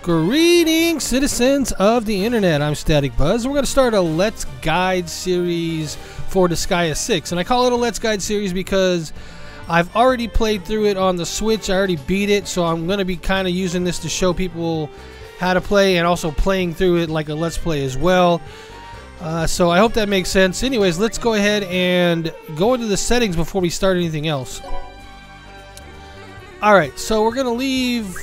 Greetings, citizens of the internet. I'm Static Buzz. We're going to start a Let's Guide series for Disgaea 6. And I call it a Let's Guide series because I've already played through it on the Switch. I already beat it, so I'm going to be kind of using this to show people how to play and also playing through it like a Let's Play as well. So I hope that makes sense. Anyways, let's go ahead and go into the settings before we start anything else. Alright, so we're going to leave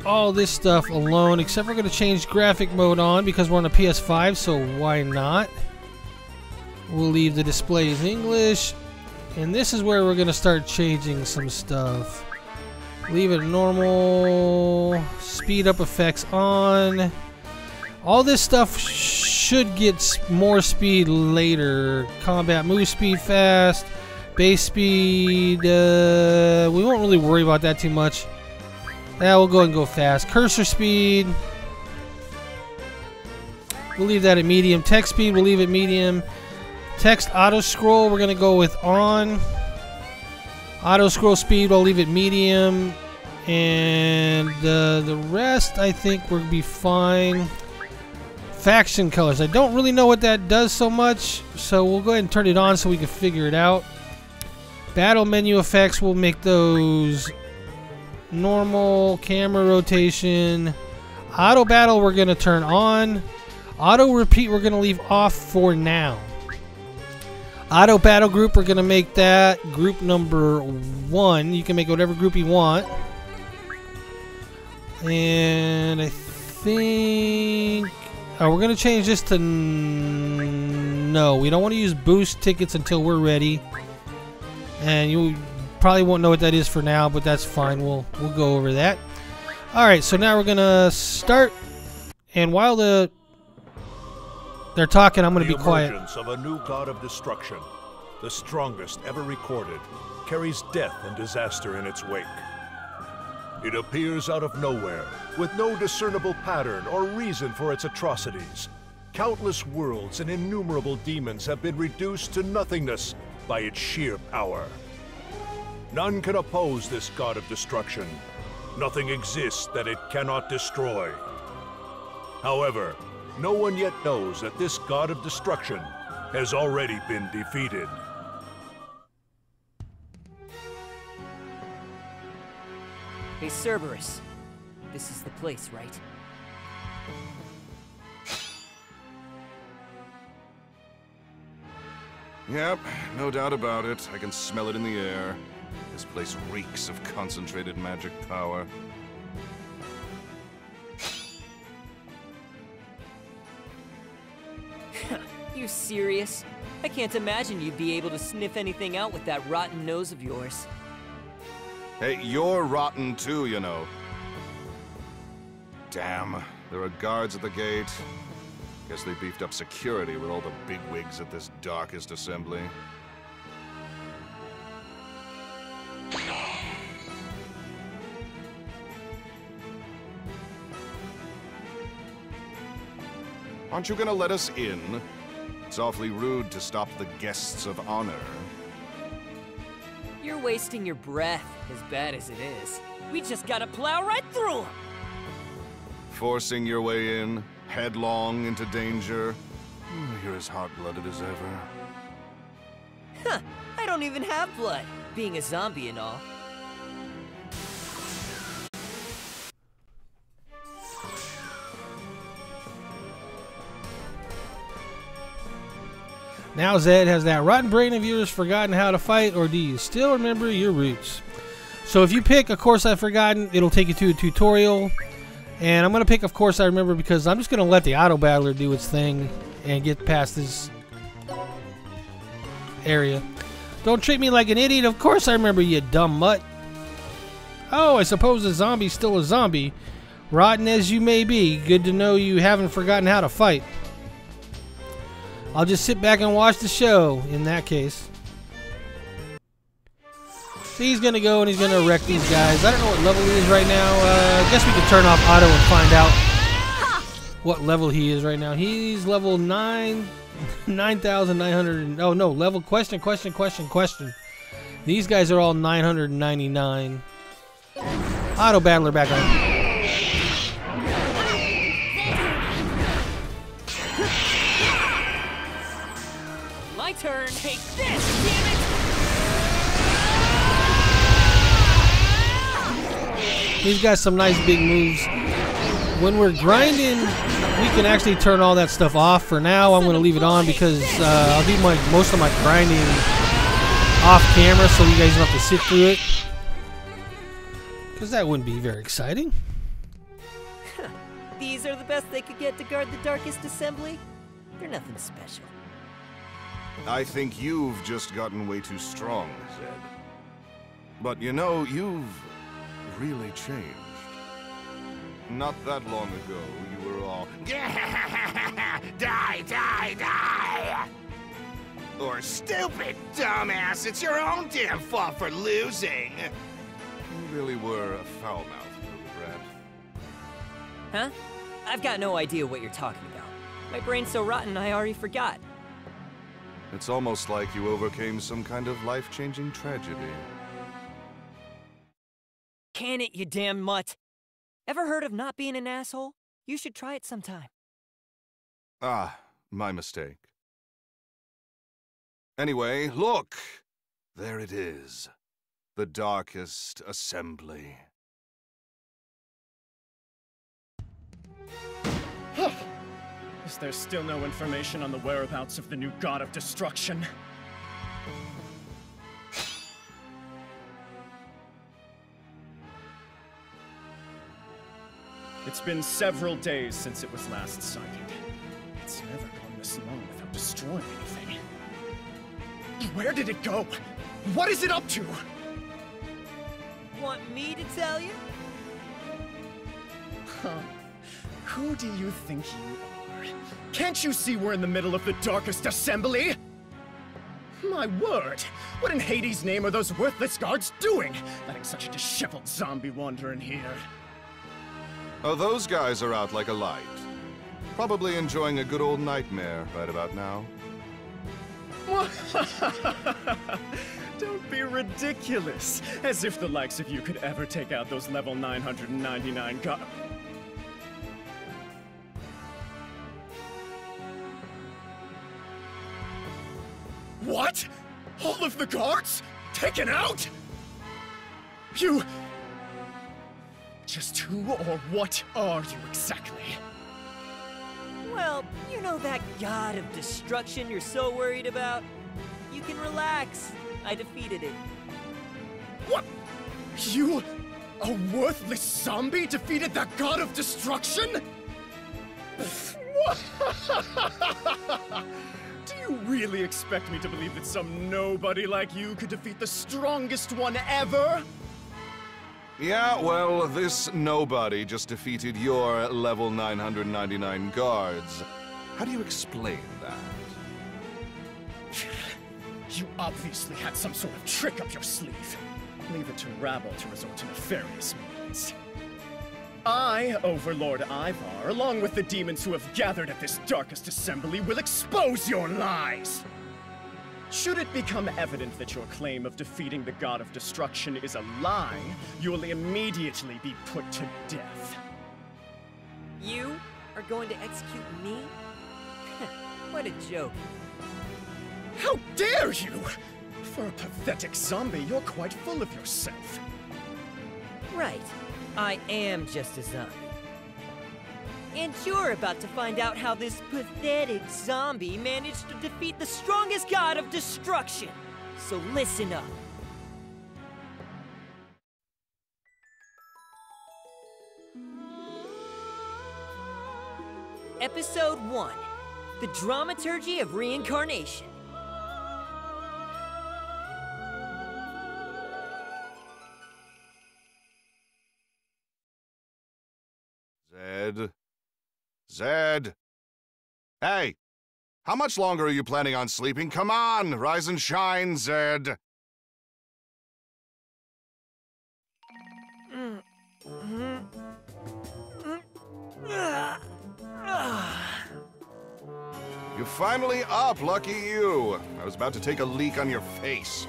all this stuff alone, except we're going to change graphic mode on because we're on a PS5, so why not? We'll leave the display as English, and this is where we're going to start changing some stuff. Leave it normal, speed up effects on. All this stuff should get more speed later. Combat move speed fast, base speed, we won't really worry about that too much. Yeah, we'll go ahead and go fast. Cursor speed, we'll leave that at medium. Text speed, we'll leave it medium. Text auto scroll, we're gonna go with on. Auto scroll speed, we'll leave it medium. And the rest, I think, will be fine. Faction colors, I don't really know what that does so much, so we'll go ahead and turn it on so we can figure it out. Battle menu effects, we'll make those normal. Camera rotation, auto battle we're gonna turn on. Auto repeat we're gonna leave off for now. Auto battle group, we're gonna make that group number 1. You can make whatever group you want. And I think we're gonna change this to no. We don't want to use boost tickets until we're ready. And you probably won't know what that is for now, but that's fine. We'll go over that. Alright, so now we're gonna start, and while they're talking, I'm gonna be quiet. The emergence of a new god of destruction, the strongest ever recorded, carries death and disaster in its wake. It appears out of nowhere, with no discernible pattern or reason for its atrocities. Countless worlds and innumerable demons have been reduced to nothingness by its sheer power. None can oppose this god of destruction. Nothing exists that it cannot destroy. However, no one yet knows that this god of destruction has already been defeated. Hey, Cerberus. This is the place, right? Yep, no doubt about it. I can smell it in the air. This place reeks of concentrated magic power. You serious? I can't imagine you'd be able to sniff anything out with that rotten nose of yours. Hey, you're rotten too, you know. Damn, there are guards at the gate. Guess they beefed up security with all the bigwigs at this darkest assembly. Aren't you gonna let us in? It's awfully rude to stop the guests of honor. You're wasting your breath, as bad as it is. We just gotta plow right through them! Forcing your way in, headlong into danger. You're as hot-blooded as ever. Huh, I don't even have blood, being a zombie and all. Now, Zed, has that rotten brain of yours forgotten how to fight, or do you still remember your roots? So if you pick A Course I've Forgotten, it'll take you to a tutorial. And I'm going to pick Of Course I Remember because I'm just going to let the auto battler do its thing and get past this area. Don't treat me like an idiot. Of course I remember, you dumb mutt. Oh, I suppose a zombie's still a zombie. Rotten as you may be, good to know you haven't forgotten how to fight. I'll just sit back and watch the show, in that case. So he's going to go and he's going to wreck these guys. I don't know what level he is right now. I guess we could turn off auto and find out what level he is right now. He's level 9,900. Oh, no. Level question. These guys are all 999. Auto battler back on. turn. Take this, damn it! He's got some nice big moves. When we're grinding, we can actually turn all that stuff off. For now, I'm going to leave it on because I'll do most of my grinding off camera so you guys don't have to sit through it. Because that wouldn't be very exciting. These are the best they could get to guard the darkest assembly? They're nothing special. I think you've just gotten way too strong, Zed. But you know, you've really changed. Not that long ago, you were all die, die, die! Or stupid dumbass, it's your own damn fault for losing! You really were a foul-mouthed little brat. Huh? I've got no idea what you're talking about. My brain's so rotten I already forgot. It's almost like you overcame some kind of life-changing tragedy. Can it, you damn mutt? Ever heard of not being an asshole? You should try it sometime. Ah, my mistake. Anyway, look! There it is. The darkest assembly. Is there still no information on the whereabouts of the new god of destruction? It's been several days since it was last sighted. It's never gone this long without destroying anything. Where did it go? What is it up to? Want me to tell you? Huh. Who do you think you are? Can't you see we're in the middle of the darkest assembly? My word! What in Hades' name are those worthless guards doing? Letting such a disheveled zombie wander in here. Oh, those guys are out like a light. Probably enjoying a good old nightmare right about now. Don't be ridiculous. As if the likes of you could ever take out those level 999 guards. What? All of the guards? Taken out? You... Just who or what are you exactly? Well, you know that god of destruction you're so worried about? You can relax. I defeated it. What? You, a worthless zombie, defeated that god of destruction? Do you really expect me to believe that some nobody like you could defeat the strongest one ever? Yeah, well, this nobody just defeated your level 999 guards. How do you explain that? You obviously had some sort of trick up your sleeve. Leave it to rabble to resort to nefarious means. I, Overlord Ivar, along with the demons who have gathered at this darkest assembly, will expose your lies! Should it become evident that your claim of defeating the god of destruction is a lie, you will immediately be put to death. You are going to execute me? What a joke. How dare you! For a pathetic zombie, you're quite full of yourself. Right. I am just a zombie. And you're about to find out how this pathetic zombie managed to defeat the strongest god of destruction. So listen up. Episode 1. The Dramaturgy of Reincarnation. Zed? Hey! How much longer are you planning on sleeping? Come on! Rise and shine, Zed! You're finally up, lucky you. I was about to take a leak on your face.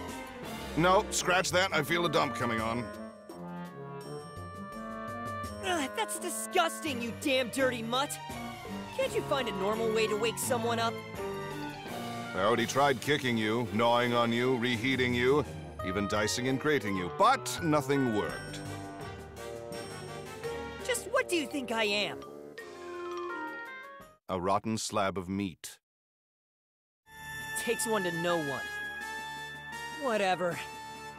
No, scratch that. I feel a dump coming on. That's disgusting, you damn dirty mutt. Can't you find a normal way to wake someone up? I already tried kicking you, gnawing on you, reheating you, even dicing and grating you, but nothing worked. Just what do you think I am? A rotten slab of meat. Takes one to know one. Whatever.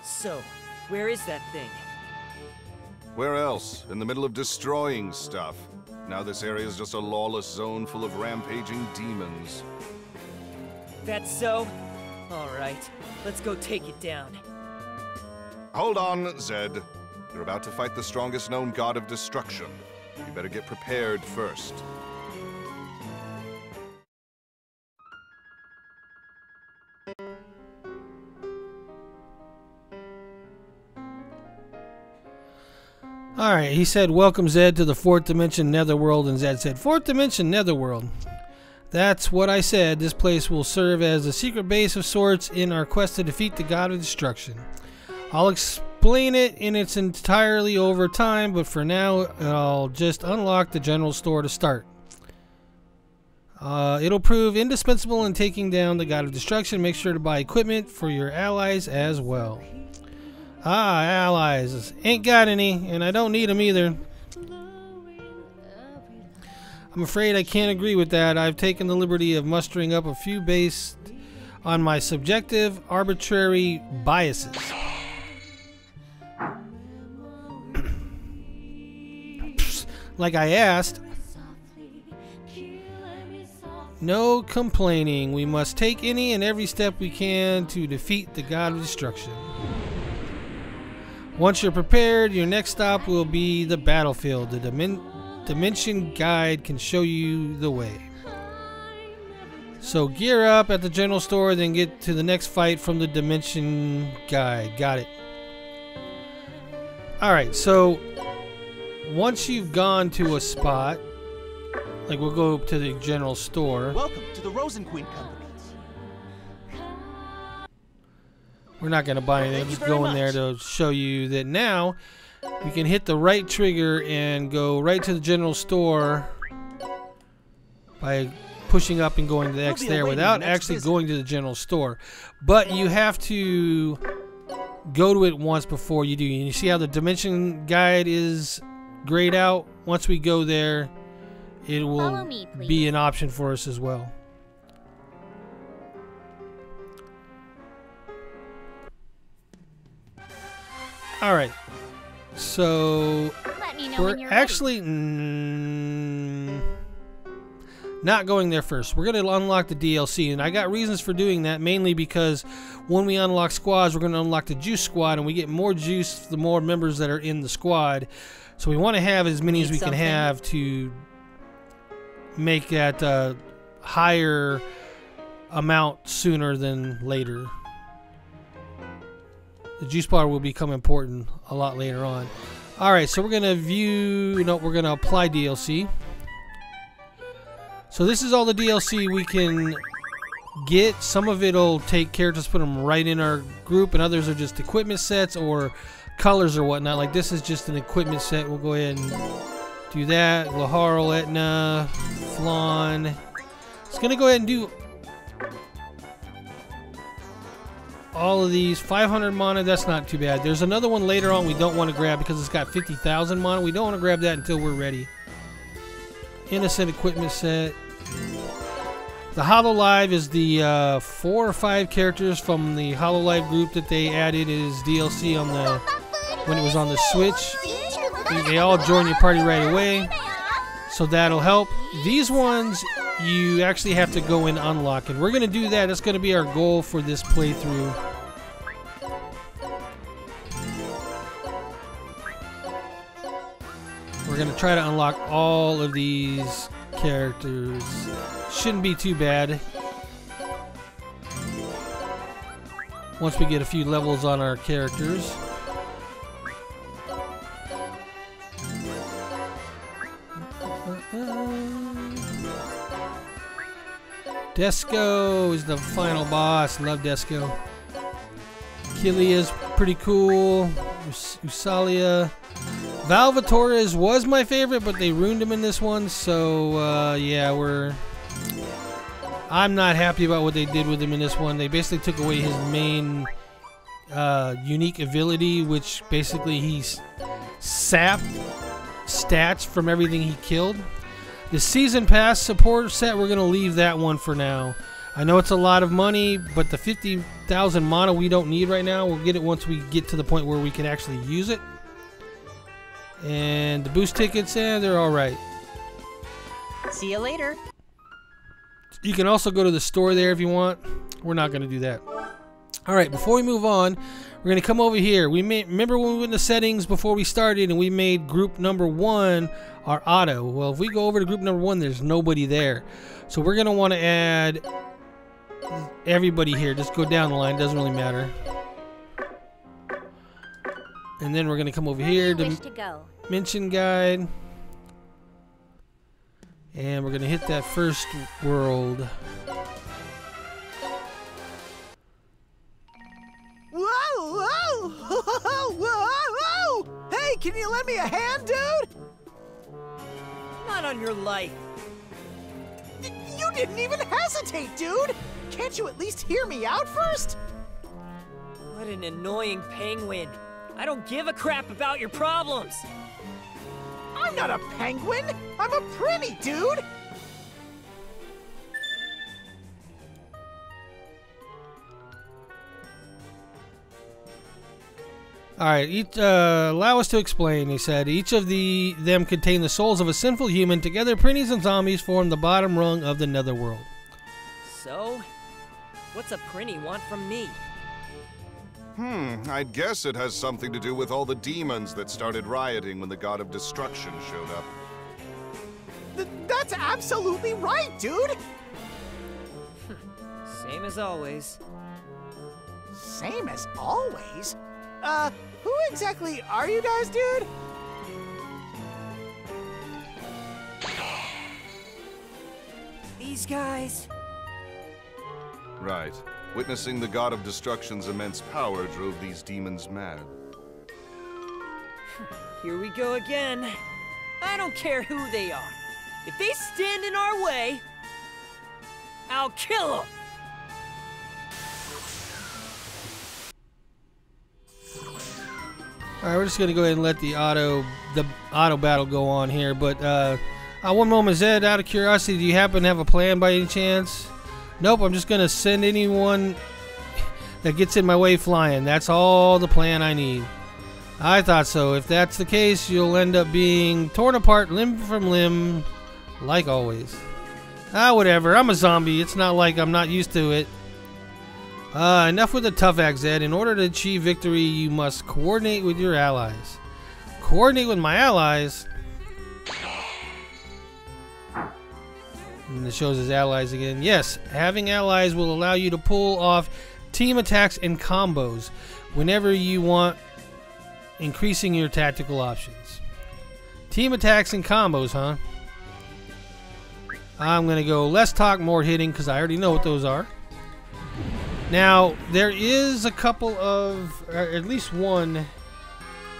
So, where is that thing? Where else? In the middle of destroying stuff. Now this area is just a lawless zone full of rampaging demons. That's so? Alright, let's go take it down. Hold on, Zed. You're about to fight the strongest known god of destruction. You better get prepared first. Alright, he said, welcome Zed to the 4th Dimension Netherworld, and Zed said, 4th Dimension Netherworld. That's what I said. This place will serve as a secret base of sorts in our quest to defeat the God of Destruction. I'll explain it in its entirely over time, but for now, I'll just unlock the general store to start. It'll prove indispensable in taking down the God of Destruction. Make sure to buy equipment for your allies as well. Ah, allies. Ain't got any, and I don't need them either. I'm afraid I can't agree with that. I've taken the liberty of mustering up a few based on my subjective, arbitrary biases. Like I asked. No complaining. We must take any and every step we can to defeat the God of Destruction. Once you're prepared, your next stop will be the battlefield. The Dimension Guide can show you the way. So gear up at the general store, then get to the next fight from the Dimension Guide. Got it. Alright, so once you've gone to a spot, like we'll go to the general store. Welcome to the Rosenqueen Company. We're not going to buy anything. Just go in there to show you that now we can hit the right trigger and go right to the general store by pushing up and going to the X there without actually going to the general store. But you have to go to it once before you do. And you see how the Dimension Guide is grayed out? Once we go there, it will be an option for us as well. Alright, so we're actually not going there first. We're going to unlock the DLC, and I got reasons for doing that, mainly because when we unlock squads, we're going to unlock the juice squad, and we get more juice the more members that are in the squad. So we want to have as many as we can have to make that higher amount sooner than later. The juice bar will become important a lot later on. Alright, so we're going to view, we're going to apply DLC. So this is all the DLC we can get. Some of it will take characters, put them right in our group, and others are just equipment sets or colors or whatnot. Like this is just an equipment set. We'll go ahead and do that. Laharl, Etna, Flan. It's going to go ahead and do all of these. 500 mana, that's not too bad. There's another one later on we don't want to grab because it's got 50,000 mana. We don't want to grab that until we're ready. Innocent equipment set. The HoloLive is the 4 or 5 characters from the HoloLive group that they added as DLC on the when it was on the Switch. They all join your party right away, so that'll help. These ones you actually have to go and unlock, and we're going to do that. That's going to be our goal for this playthrough. We're going to try to unlock all of these characters. Shouldn't be too bad. Once we get a few levels on our characters. Desco is the final boss. Love Desco. Kilia's pretty cool. Usalia. Valvatores was my favorite, but they ruined him in this one. So yeah, we're I'm not happy about what they did with him in this one. They basically took away his main unique ability, which basically he's sapped stats from everything he killed. The season pass support set, we're going to leave that one for now. I know it's a lot of money, but the 50,000 mana we don't need right now. We'll get it once we get to the point where we can actually use it. And the boost tickets, they're alright. See you later. You can also go to the store there if you want. We're not going to do that. Alright, before we move on, we're going to come over here. Remember when we went into settings before we started and we made group number 1 our auto? Well, if we go over to group number 1, there's nobody there. So we're going to want to add everybody here. Just go down the line. Doesn't really matter. And then we're going to come over here to mention guide. And we're going to hit that first world. Whoa, whoa, whoa, whoa, whoa! Hey, can you lend me a hand, dude? Not on your life. You didn't even hesitate, dude! Can't you at least hear me out first? What an annoying penguin. I don't give a crap about your problems. I'm not a penguin! I'm a pretty dude! Alright, allow us to explain, he said. Each of them contain the souls of a sinful human. Together, Prinnies and zombies form the bottom rung of the Netherworld. So, what's a Prinny want from me? I'd guess it has something to do with all the demons that started rioting when the God of Destruction showed up. That's absolutely right, dude! Same as always. Same as always? Who exactly are you guys, dude? These guys? Right. Witnessing the God of Destruction's immense power drove these demons mad. Here we go again. I don't care who they are. If they stand in our way, I'll kill them! Alright, we're just going to go ahead and let the auto battle go on here. But, one moment, Zed, out of curiosity, do you happen to have a plan by any chance? Nope, I'm just going to send anyone that gets in my way flying. That's all the plan I need. I thought so. If that's the case, you'll end up being torn apart limb from limb, like always. Whatever. I'm a zombie. It's not like I'm not used to it. Enough with the tough act, Zed. In order to achieve victory, you must coordinate with your allies. Coordinate with my allies? And it shows his allies again. Yes, having allies will allow you to pull off team attacks and combos whenever you want, increasing your tactical options. Team attacks and combos, huh? I'm going to go less talk, more hitting, because I already know what those are. Now, there is a couple of, at least one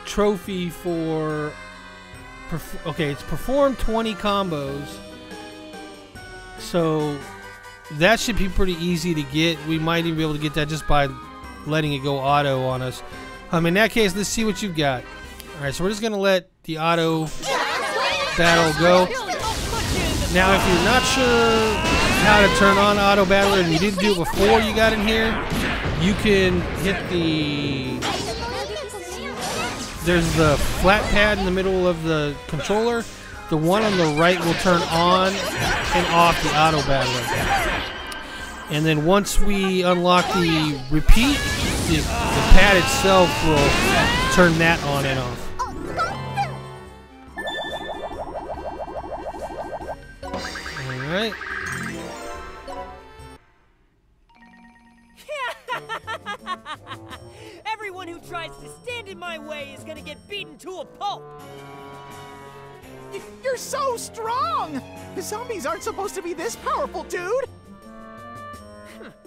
trophy for, okay, it's perform 20 combos. So, that should be pretty easy to get. We might even be able to get that just by letting it go auto on us. In that case, let's see what you've got. Alright, so we're just going to let the auto battle go. Now, if you're not sure how to turn on auto battler and you didn't do it before you got in here, you can hit there's the flat pad in the middle of the controller. The one on the right will turn on and off the auto battler. And then once we unlock the repeat, the pad itself will turn that on and off. Alright. Everyone who tries to stand in my way is gonna get beaten to a pulp! You're so strong! The zombies aren't supposed to be this powerful, dude!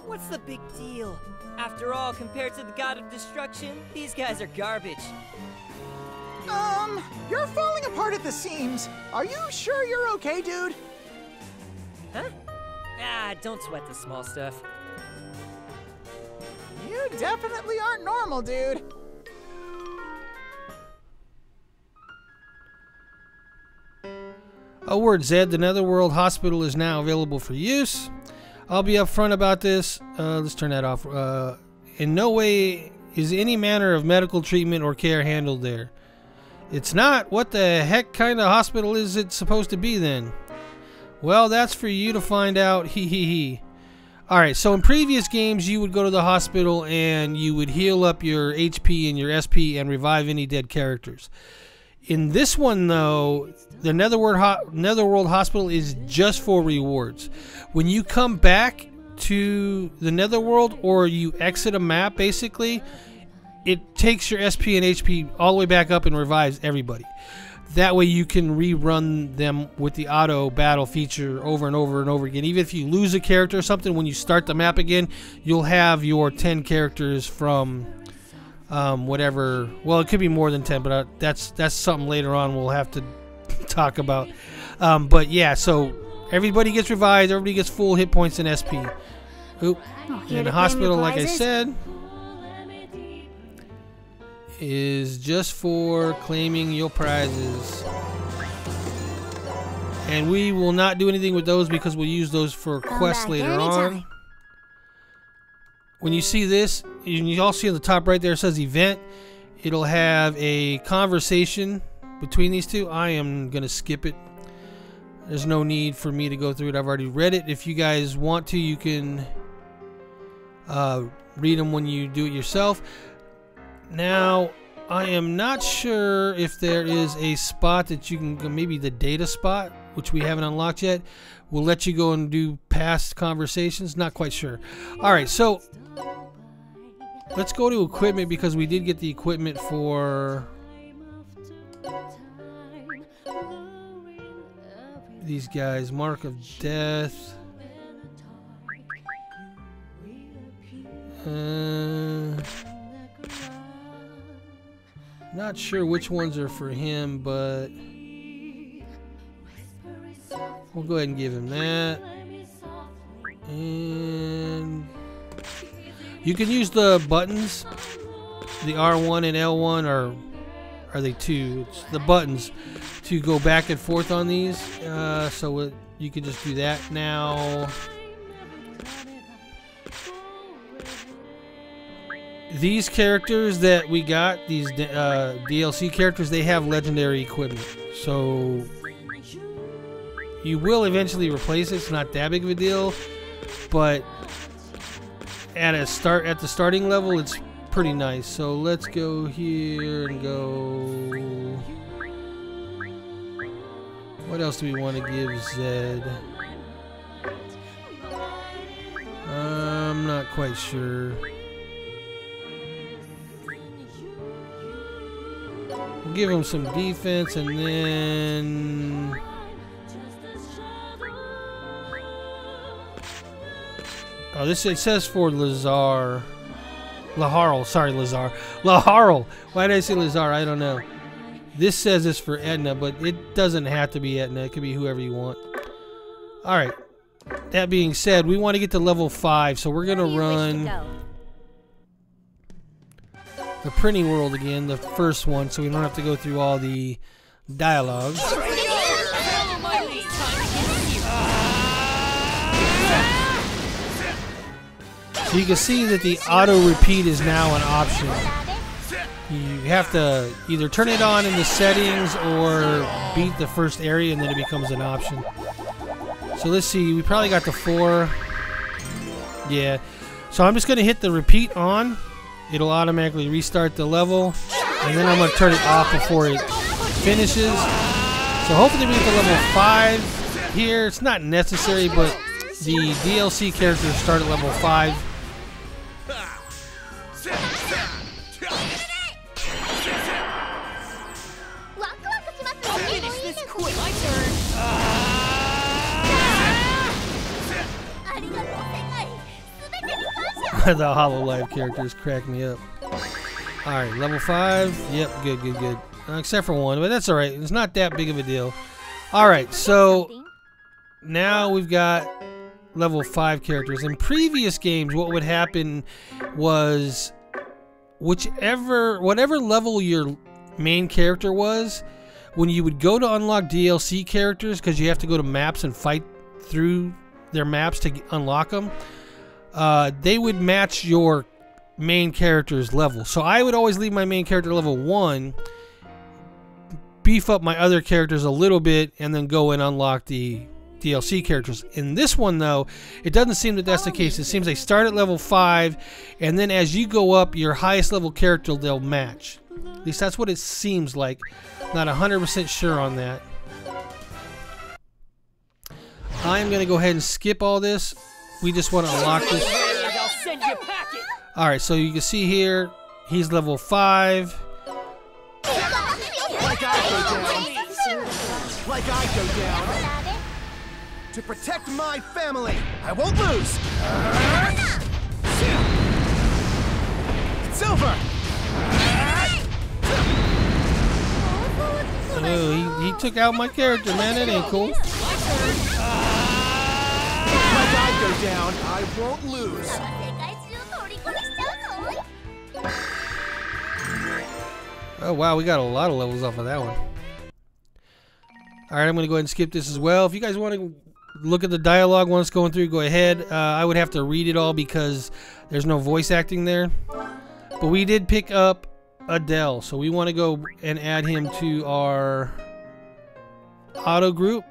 What's the big deal? After all, compared to the God of Destruction, these guys are garbage. You're falling apart at the seams. Are you sure you're okay, dude? Huh? Ah, don't sweat the small stuff. You definitely aren't normal, dude. A word, Zed. The Netherworld Hospital is now available for use. I'll be upfront about this. Let's turn that off. In no way is any manner of medical treatment or care handled there. It's not. What the heck kind of hospital is it supposed to be then? Well, that's for you to find out. Hee hee hee. Alright, so in previous games, you would go to the hospital and you would heal up your HP and your SP and revive any dead characters. In this one, though, the Netherworld Hospital is just for rewards. When you come back to the Netherworld, or you exit a map, basically, it takes your SP and HP all the way back up and revives everybody. That way you can rerun them with the auto battle feature over and over and over again. Even if you lose a character or something, when you start the map again, you'll have your 10 characters from whatever. Well, it could be more than 10, but that's something later on we'll have to talk about. But yeah, so everybody gets revived, everybody gets full hit points and SP. Oop. And the hospital, like I said, is just for claiming your prizes. And we will not do anything with those because we'll use those for quests later on. When you see this, you all see on the top right there, it says event. It'll have a conversation between these two. I am going to skip it. There's no need for me to go through it. I've already read it. If you guys want to, you can read them when you do it yourself. Now, I am not sure if there is a spot that you can, maybe the data spot, which we haven't unlocked yet, will let you go and do past conversations. Not quite sure. Alright, so let's go to equipment because we did get the equipment for these guys. Mark of Death. Not sure which ones are for him, but we'll go ahead and give him that. And you can use the buttons, the R1 and L1, or are they two? It's the buttons to go back and forth on these. So you can just do that now. These characters that we got, these DLC characters, they have legendary equipment. So you will eventually replace it. It's not that big of a deal, but at the starting level, it's pretty nice. So let's go here and go. What else do we want to give Zed? I'm not quite sure. We'll give him some defense, and then oh, it says for Lazar. Laharl, sorry, Lazar. Laharl. Why did I say Lazar? I don't know. This says it's for Edna, but it doesn't have to be Edna. It could be whoever you want. Alright. That being said, we want to get to level 5, so we're going to run the printing world again, the first one, so we don't have to go through all the dialogue. So you can see that the auto repeat is now an option. You have to either turn it on in the settings or beat the first area and then it becomes an option. So let's see, we probably got the 4. Yeah. So I'm just going to hit the repeat on. It'll automatically restart the level. And then I'm going to turn it off before it finishes. So hopefully we get to level 5 here. It's not necessary, but the DLC characters start at level 5. The HoloLive characters crack me up. Alright, level 5. Yep, good. Except for one, but that's alright. It's not that big of a deal. Alright, so now we've got level 5 characters. In previous games, what would happen was whatever level your main character was, when you would go to unlock DLC characters, because you have to go to maps and fight through their maps to unlock them, they would match your main character's level. So I would always leave my main character level 1, beef up my other characters a little bit, and then go and unlock the DLC characters. In this one, though, it doesn't seem that that's the case. It seems they start at level 5, and then as you go up, your highest level character they'll match. At least that's what it seems like. Not 100% sure on that. I'm going to go ahead and skip all this. We just want to unlock this. Alright, so you can see here, he's level 5. Like I go down. To protect my family, I won't lose. It's over. Oh, he took out my character, man. That ain't cool. Like I go down, I won't lose. Oh wow, we got a lot of levels off of that one. Alright, I'm going to go ahead and skip this as well. If you guys want to look at the dialogue when it's going through, go ahead. I would have to read it all because there's no voice acting there. But we did pick up Adele, so we want to go and add him to our auto group.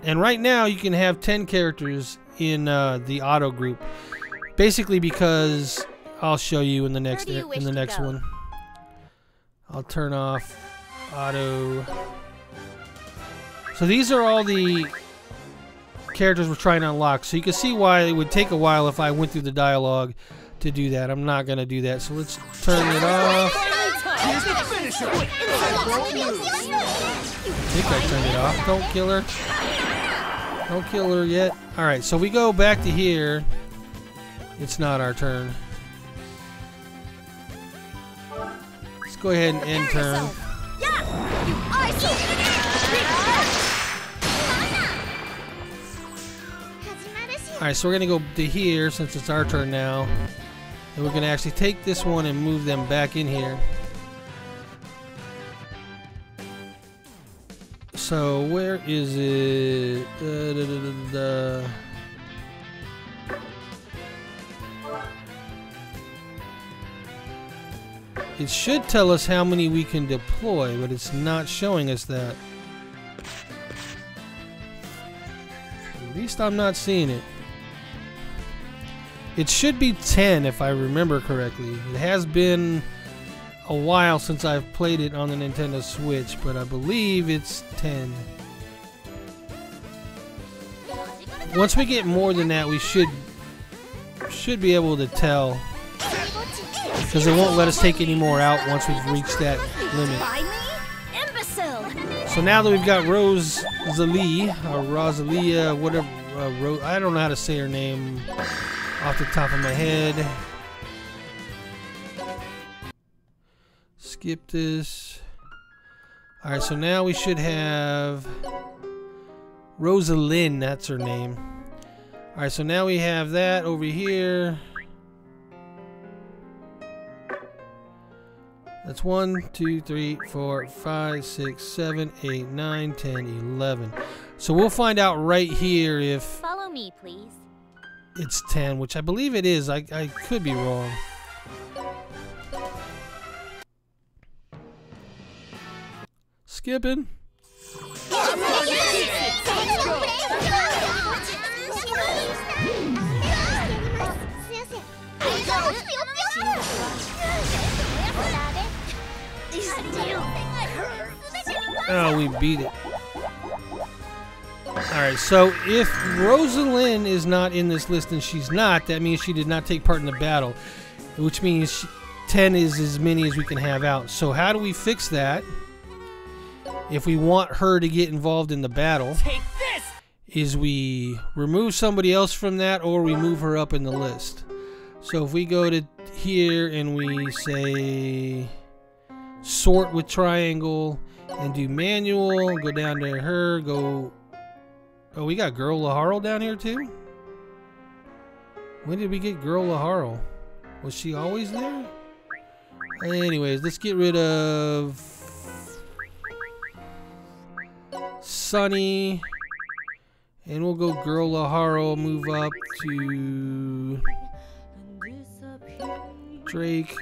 And right now you can have 10 characters in the auto group. Basically because I'll show you in the next one. I'll turn off auto. So these are all the characters we're trying to unlock. So you can see why it would take a while if I went through the dialogue to do that. I'm not going to do that. So let's turn it off. I think I turned it off. Don't kill her. Don't kill her yet. Alright, so we go back to here. It's not our turn. Let's go ahead and end turn. Alright, so we're going to go to here since it's our turn now. And we're going to actually take this one and move them back in here. So, where is it? It should tell us how many we can deploy, but it's not showing us that. At least I'm not seeing it. It should be 10 if I remember correctly. It has been a while since I've played it on the Nintendo Switch, but I believe it's 10. Once we get more than that, we should be able to tell, because they won't let us take any more out once we've reached that limit. So now that we've got Rosalie, or Rosalia, whatever, I don't know how to say her name off the top of my head. Skip this. Alright, so now we should have Rosalind, that's her name. Alright, so now we have that over here. That's 1, 2, 3, 4, 5, 6, 7, 8, 9, 10, 11. So we'll find out right here if follow me, please. It's 10, which I believe it is. I could be wrong. Skipping. Oh, we beat it. Alright, so if Rosalind is not in this list and she's not, that means she did not take part in the battle, which means 10 is as many as we can have out. So how do we fix that? If we want her to get involved in the battle, is we remove somebody else from that, or we move her up in the list. So if we go to here and we say sort with triangle and do manual, go down to her, go Oh, we got Girl Laharl down here too? When did we get Girl Laharl? Was she always there? Anyways, let's get rid of Sunny. And we'll go Girl Laharl, move up to Drake.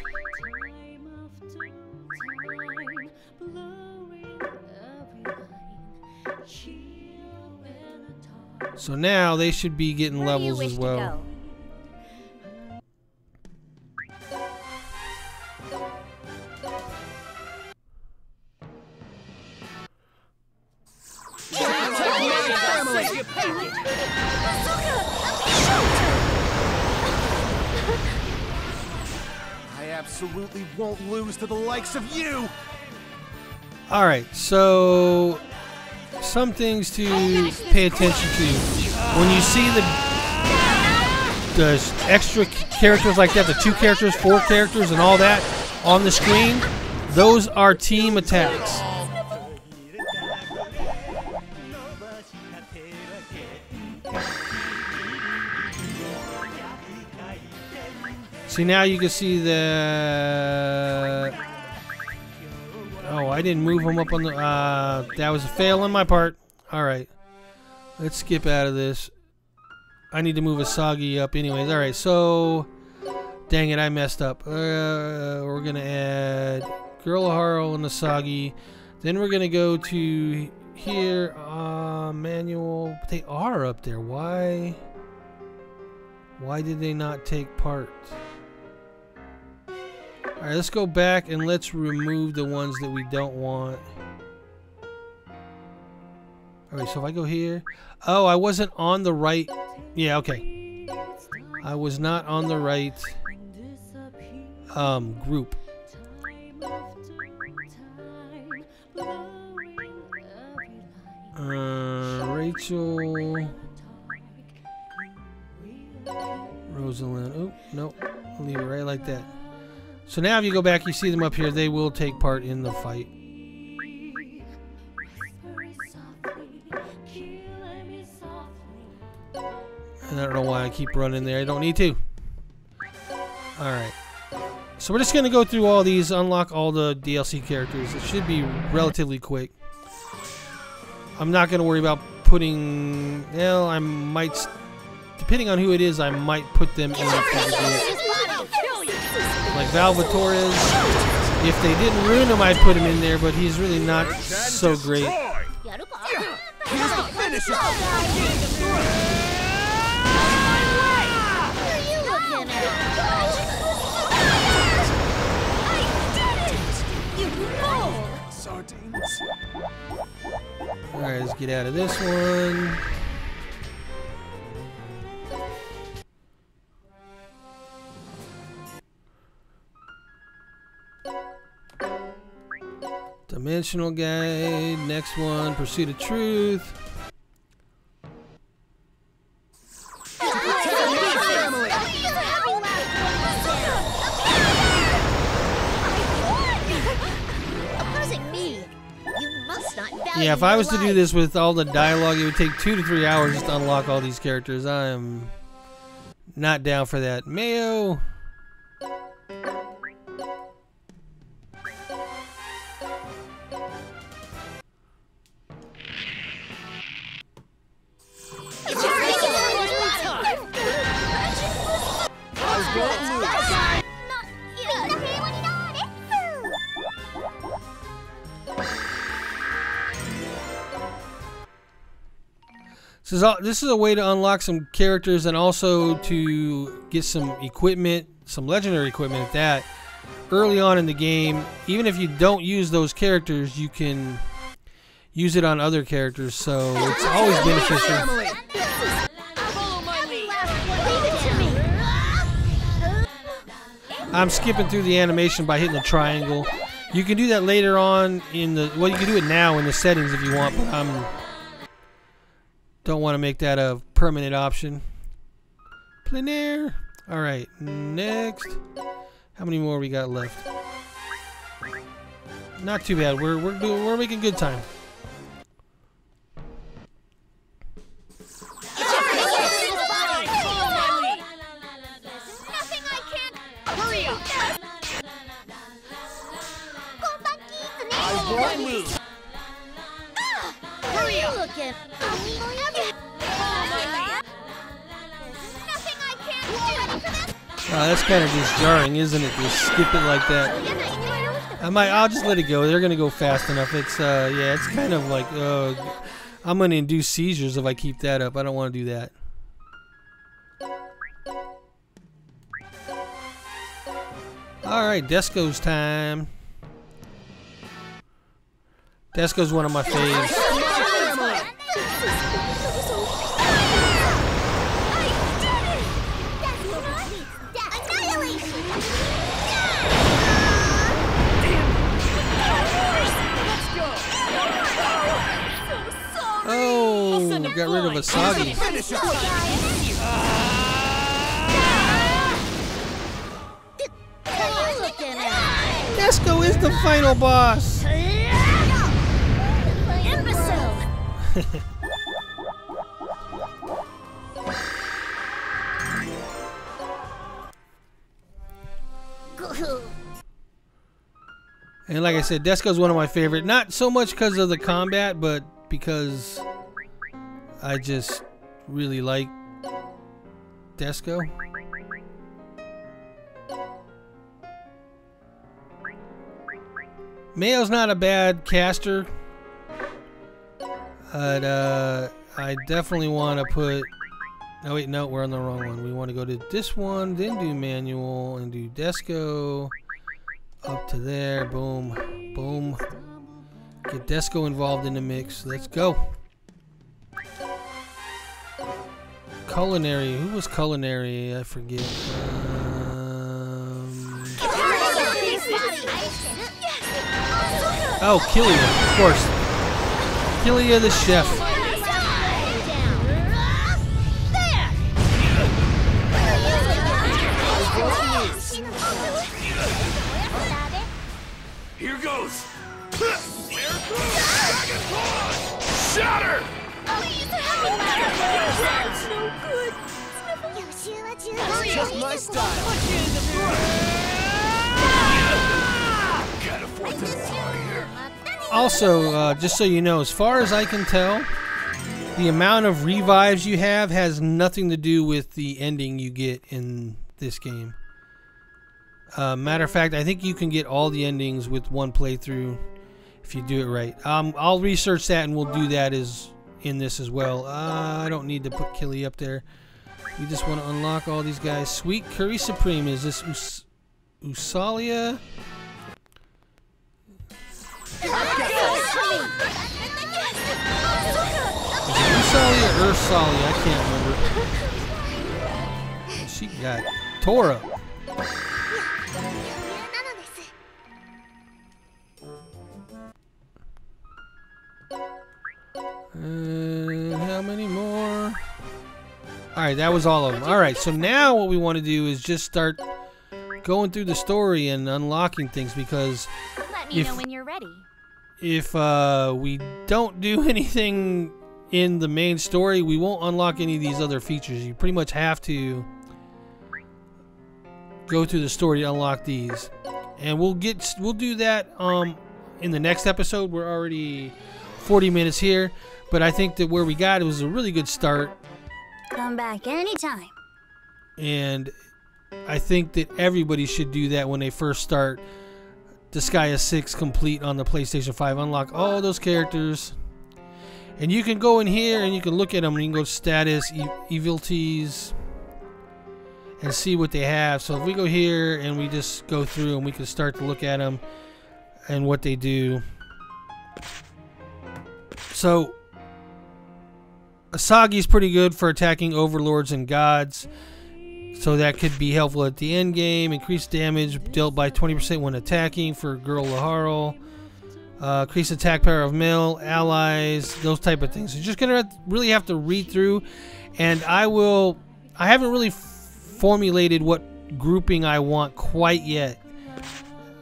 So now they should be getting levels as well. I absolutely won't lose to the likes of you. All right, so some things to pay attention to when you see the extra characters like that, the 2 characters, 4 characters, and all that on the screen. Those are team attacks. See, now you can see the. Oh, I didn't move him up on the. That was a fail on my part. All right, let's skip out of this. I need to move Asagi up, anyways. All right, so, dang it, I messed up. We're gonna add Girl Laharl and Asagi. Then we're gonna go to here. Manual. They are up there. Why? Why did they not take part? Alright, let's go back and let's remove the ones that we don't want. Alright, so if I go here. Oh, I wasn't on the right. Yeah, okay. I was not on the right group. Rachel. Rosalind. Oh, no. I'll leave it right like that. So now if you go back, you see them up here. They will take part in the fight. And I don't know why I keep running there. I don't need to. Alright. So we're just going to go through all these, unlock all the DLC characters. It should be relatively quick. I'm not going to worry about putting... Well, I might... Depending on who it is, I might put them in the like Valvatorez. If they didn't ruin him, I'd put him in there, but he's really not so great. Here's the finisher. Sardines. Alright, let's get out of this one. Dimensional Guide. Next one, Pursuit of Truth. Yeah, if I was to do this with all the dialogue, it would take 2 to 3 hours just to unlock all these characters. I am not down for that. Mayo. This is a way to unlock some characters and also to get some equipment, some legendary equipment at that, early on in the game. Even if you don't use those characters, you can use it on other characters, so it's always beneficial. I'm skipping through the animation by hitting the triangle. You can do that later on in the... Well, you can do it now in the settings if you want, but don't want to make that a permanent option. Plein air. All right, next. How many more we got left? Not too bad. We're making good time. That's kind of just jarring, isn't it? Just skip it like that. I'll just let it go. They're gonna go fast enough. It's yeah, it's kind of like I'm gonna induce seizures if I keep that up. I don't want to do that. All right, Desco's time. Desco's one of my faves. Oh, got rid of Asagi. Desco is the final boss. And like I said, Desco's one of my favorite. Not so much because of the combat, but because I just really like Desco. Mayo's not a bad caster, but I definitely want to put... Oh wait, no, we're on the wrong one. We want to go to this one, then do manual, and do Desco. Up to there, boom, boom. Get Desco involved in the mix. Let's go. Culinary. Who was Culinary? I forget. Oh, Killia, of course. Killia the chef. Here goes. Shatter! Just my style. Can't afford to fire. Also, just so you know, as far as I can tell, the amount of revives you have has nothing to do with the ending you get in this game. Matter of fact, I think you can get all the endings with one playthrough if you do it right. I'll research that and we'll do that in this as well. I don't need to put Killy up there. We just want to unlock all these guys. Sweet Curry Supreme. Is this Usalia? Is it Usalia or Ursalia? I can't remember. She got tore up. How many more? Alright, that was all of them. Alright, so now what we want to do is just start going through the story and unlocking things, because Let me know when you're ready. If we don't do anything in the main story, we won't unlock any of these other features. You pretty much have to go through the story to unlock these. And we'll do that in the next episode. We're already 40 minutes here, but I think that where we got it was a really good start. Come back anytime. And I think that everybody should do that when they first start Disgaea 6 complete on the PlayStation 5. Unlock all those characters. And you can go in here and you can look at them and you can go to status, abilities, and see what they have. So if we go here and we just go through and we can start to look at them and what they do. So Asagi's pretty good for attacking overlords and gods, so that could be helpful at the end game. Increased damage dealt by 20% when attacking for Girl Laharl. Increased attack power of male allies, those type of things. So you're just gonna really have to read through, and I haven't really formulated what grouping I want quite yet,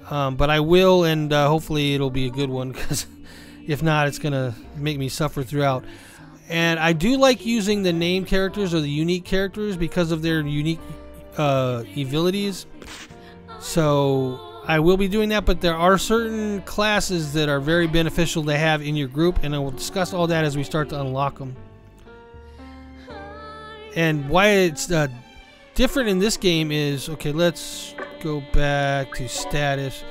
but I will, and hopefully it'll be a good one, because if not, it's gonna make me suffer throughout. And I do like using the name characters or the unique characters because of their unique abilities. So I will be doing that, but there are certain classes that are very beneficial to have in your group, and I will discuss all that as we start to unlock them. And why it's different in this game is, okay, let's go back to status.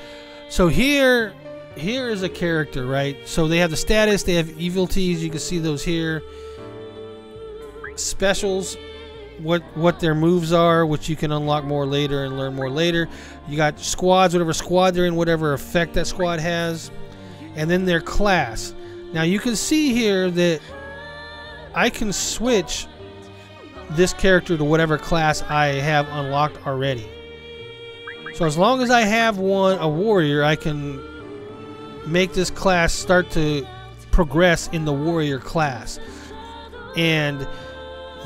So here is a character, right? So they have the status, they have evilties, you can see those here. Specials, what their moves are, which you can unlock more later and learn more later. You got squads, whatever squad they're in, whatever effect that squad has. And then their class. Now you can see here that I can switch this character to whatever class I have unlocked already. So as long as I have a warrior, I can make this class start to progress in the warrior class. And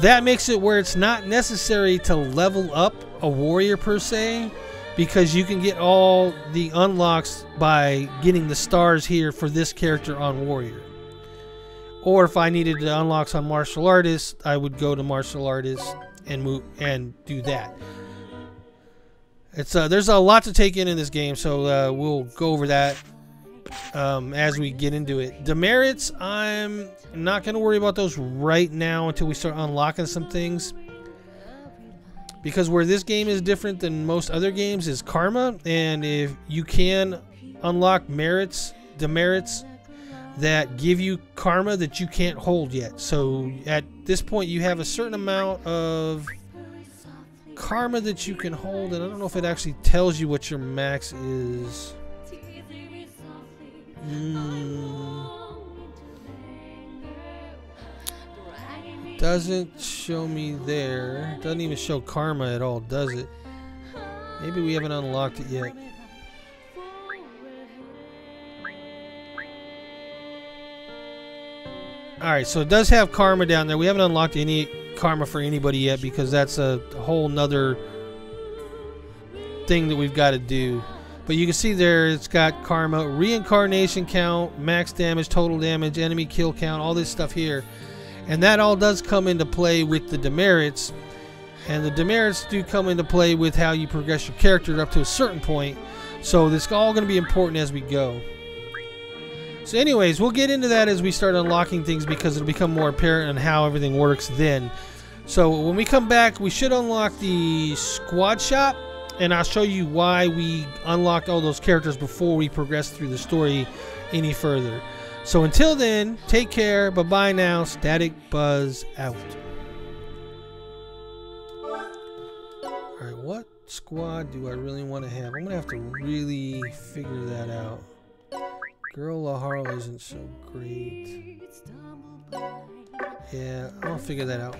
that makes it where it's not necessary to level up a warrior per se, because you can get all the unlocks by getting the stars here for this character on warrior. Or if I needed the unlocks on martial artist, I would go to martial artist and move and do that. It's there's a lot to take in this game, so we'll go over that as we get into it. Demerits, I'm not going to worry about those right now until we start unlocking some things. Because where this game is different than most other games is karma, and if you can unlock demerits that give you karma that you can't hold yet. So at this point you have a certain amount of karma that you can hold, and I don't know if it actually tells you what your max is. Doesn't show me there. Doesn't even show karma at all, does it? Maybe we haven't unlocked it yet. Alright, so it does have karma down there. We haven't unlocked any karma for anybody yet because that's a whole nother thing that we've got to do. But you can see there it's got karma, reincarnation count, max damage, total damage, enemy kill count, all this stuff here. And that all does come into play with the demerits. And the demerits do come into play with how you progress your character up to a certain point. So this is all going to be important as we go. So anyways, we'll get into that as we start unlocking things because it'll become more apparent on how everything works then. So when we come back, we should unlock the squad shop. And I'll show you why we unlocked all those characters before we progress through the story any further. So until then, take care. Bye-bye now. Static Buzz out. Alright, what squad do I really want to have? I'm going to have to really figure that out. Girl Laharo isn't so great. Yeah, I'll figure that out.